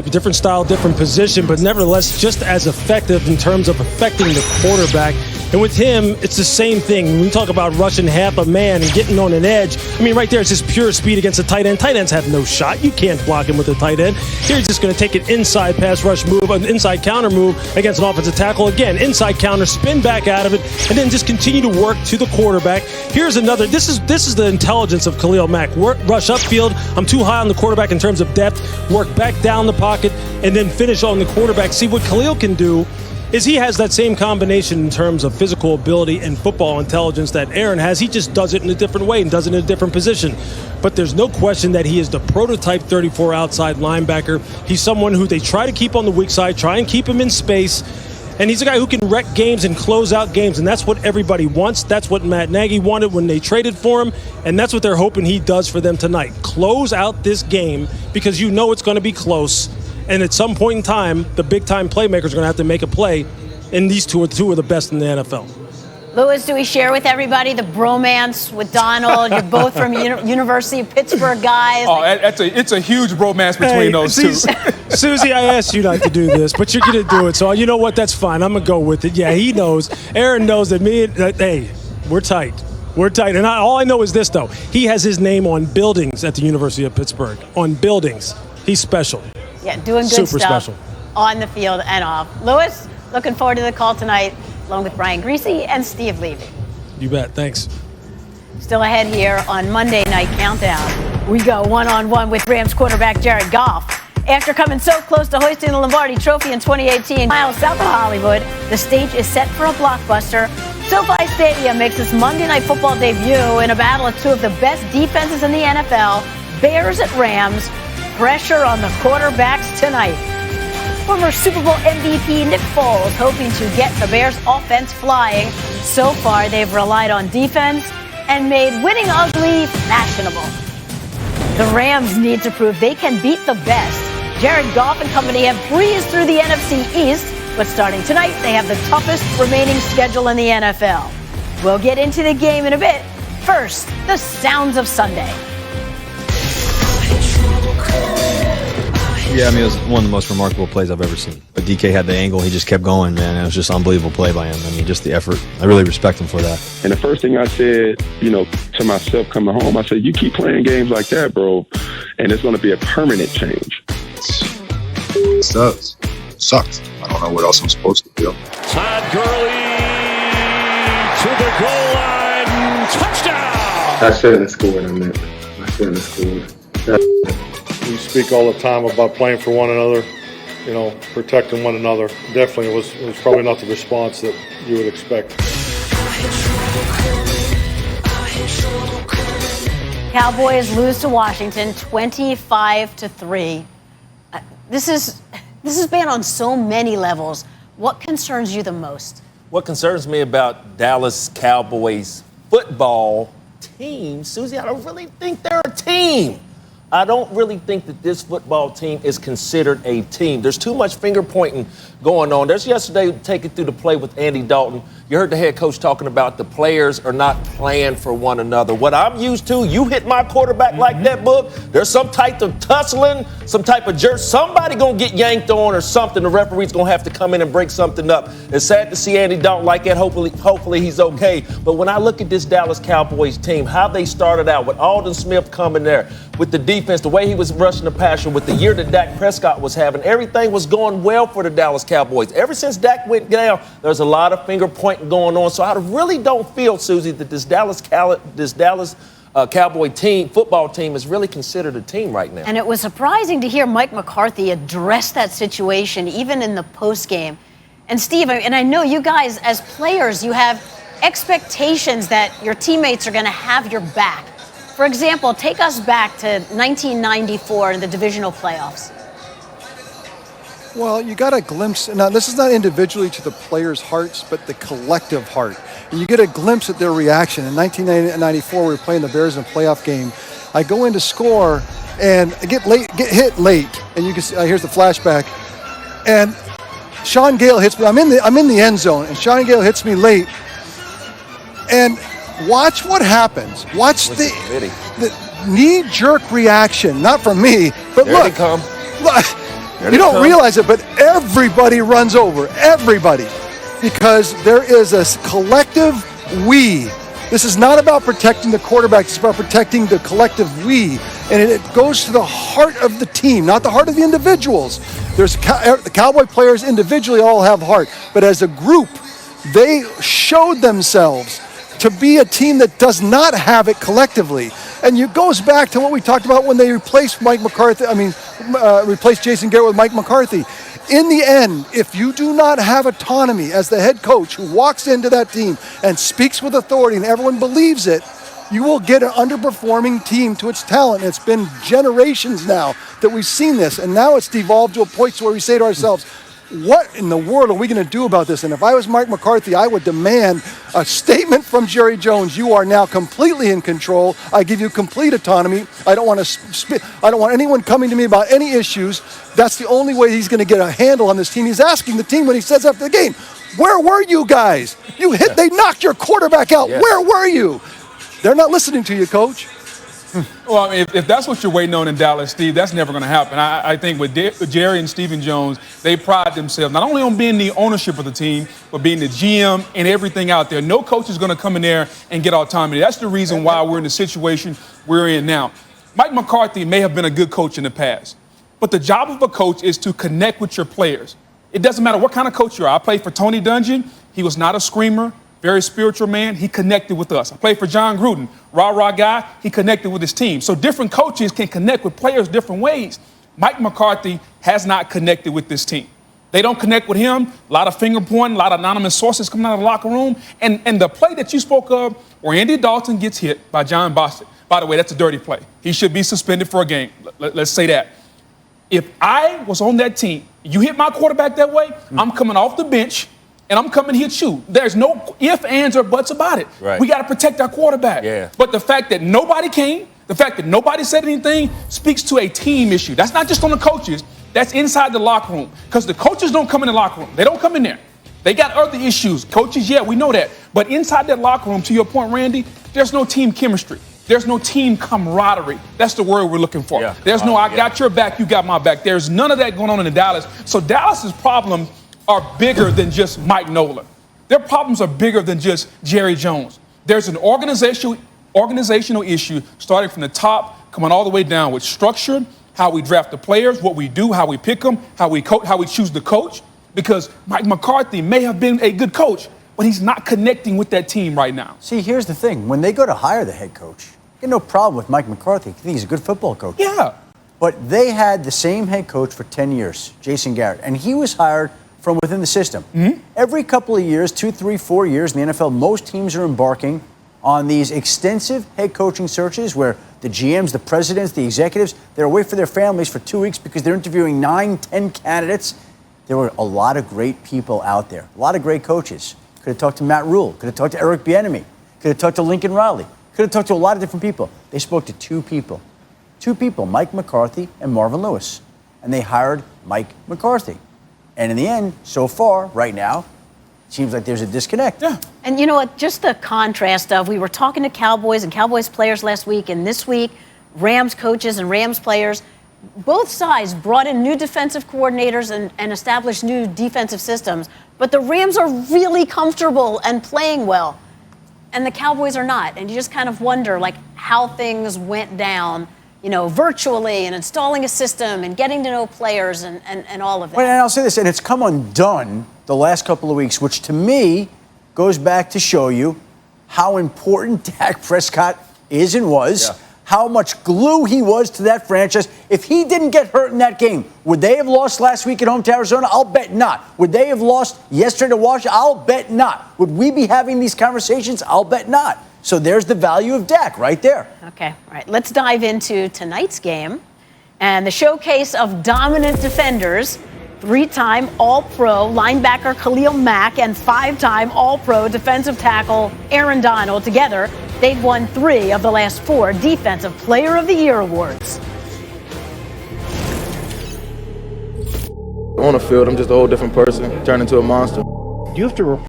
Different style, different position, but nevertheless just as effective in terms of affecting the quarterback. And with him, it's the same thing. When we talk about rushing half a man and getting on an edge, I mean, right there, it's just pure speed against a tight end. Tight ends have no shot. You can't block him with a tight end. Here he's just going to take an inside pass rush move, an inside counter move against an offensive tackle. Again, inside counter, spin back out of it, and then just continue to work to the quarterback. Here's another. This is the intelligence of Khali Mack. Rush upfield. I'm too high on the quarterback in terms of depth. Work back down the pocket, and then finish on the quarterback. See, what Khalil can do is he has that same combination in terms of physical ability and football intelligence that Aaron has. He just does it in a different way and does it in a different position. But there's no question that he is the prototype 34 outside linebacker. He's someone who they try to keep on the weak side, try and keep him in space. And he's a guy who can wreck games and close out games, and that's what everybody wants. That's what Matt Nagy wanted when they traded for him, and that's what they're hoping he does for them tonight. Close out this game because you know it's going to be close. And at some point in time, the big-time playmakers are going to have to make a play, and these two are the best in the NFL. Louis, do we share with everybody the bromance with Donald? You're both from University of Pittsburgh guys. Oh, it's a huge bromance between those two. Susie, I asked you not to do this, but you're going to do it. So you know what? That's fine. I'm going to go with it. Yeah, he knows. Aaron knows that hey, we're tight. We're tight. And all I know is this, though. He has his name on buildings at the University of Pittsburgh. On buildings. He's special. Yeah, doing good Super stuff special. On the field and off. Louis, looking forward to the call tonight, along with Brian Greasy and Steve Levy. You bet. Thanks. Still ahead here on Monday Night Countdown. We go one-on-one with Rams quarterback Jared Goff. After coming so close to hoisting the Lombardi Trophy in 2018, miles south of Hollywood, the stage is set for a blockbuster. SoFi Stadium makes its Monday Night Football debut in a battle of two of the best defenses in the NFL, Bears at Rams. Pressure on the quarterbacks tonight. Former Super Bowl MVP Nick Foles hoping to get the Bears' offense flying. So far, they've relied on defense and made winning ugly fashionable. The Rams need to prove they can beat the best. Jared Goff and company have breezed through the NFC East, but starting tonight, they have the toughest remaining schedule in the NFL. We'll get into the game in a bit. First, the sounds of Sunday. Yeah, I mean, it was one of the most remarkable plays I've ever seen. But DK had the angle. He just kept going, man. It was just an unbelievable play by him. I mean, just the effort. I really respect him for that. And the first thing I said, to myself coming home, I said, you keep playing games like that, bro, and it's going to be a permanent change. It sucks. It sucked. I don't know what else I'm supposed to do. Todd Gurley to the goal line. Touchdown! I shouldn't have scored on that. I shouldn't have scored. We speak all the time about playing for one another, protecting one another. Definitely, it was probably not the response that you would expect. Cowboys lose to Washington 25-3. This has been on so many levels. What concerns you the most? What concerns me about Dallas Cowboys football team, Susie, I don't really think they're a team. I don't really think that this football team is considered a team. There's too much finger pointing going on. There's yesterday taking through the play with Andy Dalton. You heard the head coach talking about the players are not playing for one another. What I'm used to, you hit my quarterback like that, Book, there's some type of tussling, some type of jerk. Somebody going to get yanked on or something. The referee's going to have to come in and break something up. It's sad to see Andy Dalton like that. Hopefully he's okay. But when I look at this Dallas Cowboys team, how they started out with Aldon Smith coming there, with the defense, the way he was rushing the passer, with the year that Dak Prescott was having, everything was going well for the Dallas Cowboys. Ever since Dak went down, there's a lot of finger pointing going on. So I really don't feel, Susie, that this Dallas Cowboy team, football team, is really considered a team right now. And it was surprising to hear Mike McCarthy address that situation, even in the postgame. And Steve, and I know you guys, as players, you have expectations that your teammates are going to have your back. For example, take us back to 1994 in the divisional playoffs. Well, you got a glimpse. Now, this is not individually to the players' hearts, but the collective heart. And you get a glimpse at their reaction. In 1994, we were playing the Bears in a playoff game. I go in to score, and I get hit late. And you can see, here's the flashback. And Sean Gale hits me. I'm in the end zone, and Sean Gale hits me late. And watch what happens. Watch the knee-jerk reaction. Not from me, but there look. They come. You don't realize it, but everybody runs over. Everybody. Because there is a collective we. This is not about protecting the quarterback. It's about protecting the collective we. And it goes to the heart of the team, not the heart of the individuals. The Cowboy players individually all have heart. But as a group, they showed themselves to be a team that does not have it collectively. And it goes back to what we talked about when they replaced replaced Jason Garrett with Mike McCarthy. In the end, if you do not have autonomy as the head coach who walks into that team and speaks with authority and everyone believes it, you will get an underperforming team to its talent. It's been generations now that we've seen this, and now it's devolved to a point where we say to ourselves, what in the world are we going to do about this? And if I was Mike McCarthy, I would demand a statement from Jerry Jones. You are now completely in control. I give you complete autonomy. I don't want anyone coming to me about any issues. That's the only way he's going to get a handle on this team. He's asking the team when he says after the game, where were you guys? They knocked your quarterback out. Yeah. Where were you? They're not listening to you, Coach. Well, I mean, if that's what you're waiting on in Dallas, Steve, that's never going to happen. I think with Jerry and Stephen Jones, they pride themselves not only on being the ownership of the team, but being the GM and everything out there. No coach is going to come in there and get autonomy. That's the reason why we're in the situation we're in now. Mike McCarthy may have been a good coach in the past, but the job of a coach is to connect with your players. It doesn't matter what kind of coach you are. I played for Tony Dungy. He was not a screamer. Very spiritual man. He connected with us. I played for John Gruden. Rah-rah guy. He connected with his team. So different coaches can connect with players different ways. Mike McCarthy has not connected with this team. They don't connect with him. A lot of finger pointing, a lot of anonymous sources coming out of the locker room. And the play that you spoke of where Andy Dalton gets hit by John Bostic, by the way, that's a dirty play. He should be suspended for a game. Let's say that. If I was on that team, you hit my quarterback that way, I'm coming off the bench, and I'm coming here to you. There's no ifs, ands, or buts about it. Right. We got to protect our quarterback. Yeah. But the fact that nobody came, the fact that nobody said anything speaks to a team issue. That's not just on the coaches. That's inside the locker room. Because the coaches don't come in the locker room. They don't come in there. They got other issues. Coaches, yeah, we know that. But inside that locker room, to your point, Randy, there's no team chemistry. There's no team camaraderie. That's the word we're looking for. Yeah. There's no I got your back, you got my back. There's none of that going on in Dallas. So Dallas's problem are bigger than just Mike Nolan. Their problems are bigger than just Jerry Jones. There's an organizational issue starting from the top, coming all the way down with structure, how we draft the players, what we do, how we pick them, how we choose the coach. Because Mike McCarthy may have been a good coach, but he's not connecting with that team right now. See, here's the thing. When they go to hire the head coach, you have no problem with Mike McCarthy. I think he's a good football coach. Yeah. But they had the same head coach for 10 years, Jason Garrett, and he was hired from within the system. Mm-hmm. Every couple of years, 2, 3, 4 years in the NFL, most teams are embarking on these extensive head coaching searches where the GMs, the presidents, the executives, they're away for their families for 2 weeks because they're interviewing 9, 10 candidates. There were a lot of great people out there, a lot of great coaches. Could have talked to Matt Rule, could have talked to Eric Bieniemy, could have talked to Lincoln Riley, could have talked to a lot of different people. They spoke to two people, Mike McCarthy and Marvin Lewis, and they hired Mike McCarthy. And in the end, so far, right now, it seems like there's a disconnect. Yeah. And you know what? Just the contrast of we were talking to Cowboys and Cowboys players last week, and this week, Rams coaches and Rams players. Both sides brought in new defensive coordinators and established new defensive systems. But the Rams are really comfortable and playing well. And the Cowboys are not. And you just kind of wonder, like, how things went down, virtually and installing a system and getting to know players and all of that. Well, and I'll say this, and it's come undone the last couple of weeks, which to me goes back to show you how important Dak Prescott is and was, how much glue he was to that franchise. If he didn't get hurt in that game, would they have lost last week at home to Arizona? I'll bet not. Would they have lost yesterday to Washington? I'll bet not. Would we be having these conversations? I'll bet not. So there's the value of Dak right there. Okay, all right. Let's dive into tonight's game and the showcase of dominant defenders. 3-time All-Pro linebacker Khali Mack and 5-time All-Pro defensive tackle Aaron Donald. Together, they've won 3 of the last 4 Defensive Player of the Year awards. On the field, I'm just a whole different person, turned into a monster. You have to